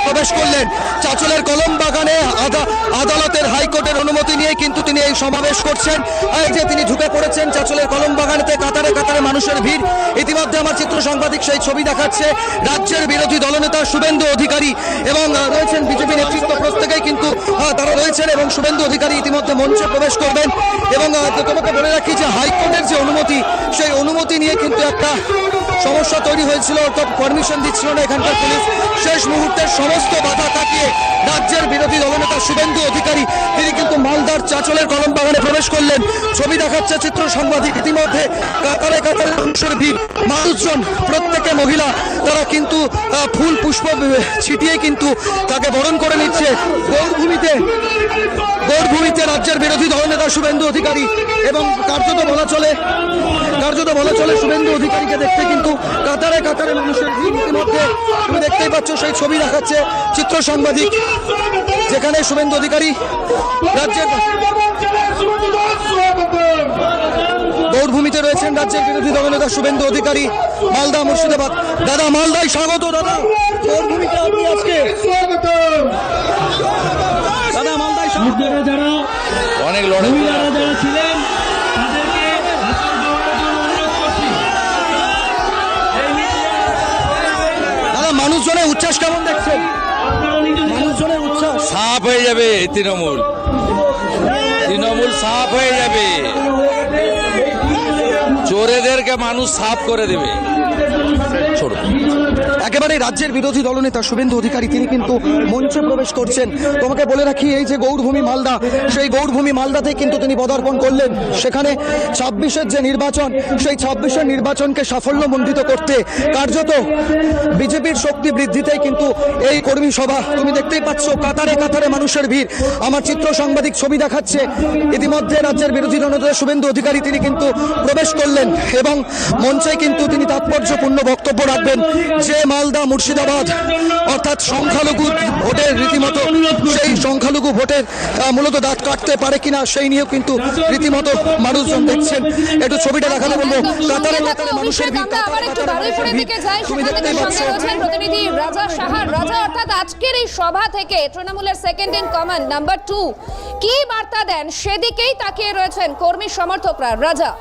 প্রবেশ করলেন। চাঁচলের কলম বাগানে আদালতের হাইকোর্টের অনুমতি নিয়ে কিন্তু তিনি এই সমাবেশ করছেন। এই যে তিনি ঢুকে পড়েছেন চাঁচলের কলম বাগানেতে, কাতারে কাতারে মানুষের ভিড়। ইতিমধ্যে আমার চিত্র সাংবাদিক সেই ছবি দেখাচ্ছে। রাজ্যের বিরোধী দলনেতা শুভেন্দু অধিকারী এবং রয়েছেন বিজেপি নেতৃত্ব, প্রত্যেকেই কিন্তু তারা রয়েছেন এবং শুভেন্দু অধিকারী ইতিমধ্যে মঞ্চে প্রবেশ করবেন। এবং তোমাকে বলে রাখি যে হাইকোর্টের যে অনুমতি, সেই অনুমতি নিয়ে কিন্তু একটা সমস্যা তৈরি হয়েছিল, অর্থাৎ পারমিশন দিচ্ছিল না এখানকার পুলিশ। শেষ মুহূর্তের সমস্ত বাধা কাটিয়ে রাজ্যের বিরোধী দলনেতা শুভেন্দু অধিকারী তিনি কিন্তু মালদার চাঁচলের কলম বাগানে প্রবেশ করলেন। ছবি দেখাচ্ছে চিত্র সাংবাদিক। ইতিমধ্যে কাতারে কাতারে মানুষের ভিড়, মানুষজন প্রত্যেকে মহিলা, তারা কিন্তু ফুল পুষ্প ছিটিয়ে কিন্তু তাকে বরণ করে নিচ্ছে। গৌরভূমিতে রাজ্যের বিরোধী দলনেতা শুভেন্দু অধিকারী এবং কার্যত বলা চলে শুভেন্দু অধিকারীকে দেখতে কিন্তু কাতারে কাতারে মানুষের ভিড়। ইতিমধ্যে তুমি দেখতেই পাচ্ছ সেই ছবি দেখাচ্ছে চিত্র সাংবাদিক, যেখানে শুভেন্দু অধিকারী রাজ্যের গৌরভূমিতে রয়েছেন রাজ্যের বিরোধী দলনেতা শুভেন্দু অধিকারী। মালদা মুর্শিদাবাদ, দাদা মালদায় স্বাগত। দাদা গৌরভূমিতে আপনি আজকে, দাদা মালদায় স্বাগত। যারা অনেক লড়াই যারা ছিলেন তাদেরকে দাদা মানুষজনের উচ্ছ্বাস কেমন দেখছেন? মানুষজনের উচ্ছ্বাস সাফ হয়ে যাবে, তৃণমূল সাফ হয়ে যাবে, চোরেদেরকে মানুষ সাফ করে দেবে। একেবারে রাজ্যের বিরোধী দলনেতা শুভেন্দু অধিকারী তিনি কিন্তু মঞ্চে প্রবেশ করছেন। তোমাকে বলে রাখি এই যে গৌরভূমি মালদা, সেই গৌরভূমি মালদাতে কিন্তু তিনি পদার্পণ করলেন। সেখানে 26-এর যে নির্বাচন, সেই 26-এর নির্বাচনকে সাফল্যমণ্ডিত করতে কার্যত বিজেপির শক্তি বৃদ্ধিতেই কিন্তু এই কর্মী সভা। তুমি দেখতেই পাচ্ছ কাতারে কাতারে মানুষের ভিড়। আমার চিত্র সাংবাদিক ছবি দেখাচ্ছে। ইতিমধ্যে রাজ্যের বিরোধী দলনেতা শুভেন্দু অধিকারী তিনি কিন্তু প্রবেশ করলেন এবং মঞ্চে কিন্তু তিনি তাৎপর্যপূর্ণ বক্তব্য রাখবেন যে মালদা মুর্শিদাবাদ অর্থাৎ সংখ্যালঘু ভোটের রীতিমতো, সেই সংখ্যালঘু ভোটের মূলত দাঁত কাটতে পারে কিনা সেই নিয়েও কিন্তু রীতিমতো মানুষজন দেখছেন। একটু ছবিটা দেখাতে বলবো। কাতারে কাতারে মানুষের ভিড়। আবার একটু বারুইপুরের দিকে যাই, সেখান থেকে সঙ্গে রয়েছেন প্রতিনিধি রাজা সাহা। রাজা, অর্থাৎ আজকের এই সভা থেকে তৃণমূলের সেকেন্ড ইন কমান্ড নাম্বার 2 কি বার্তা দেন সেদিকেই তাকিয়ে রয়েছেন কর্মী সমর্থকরা। রাজা।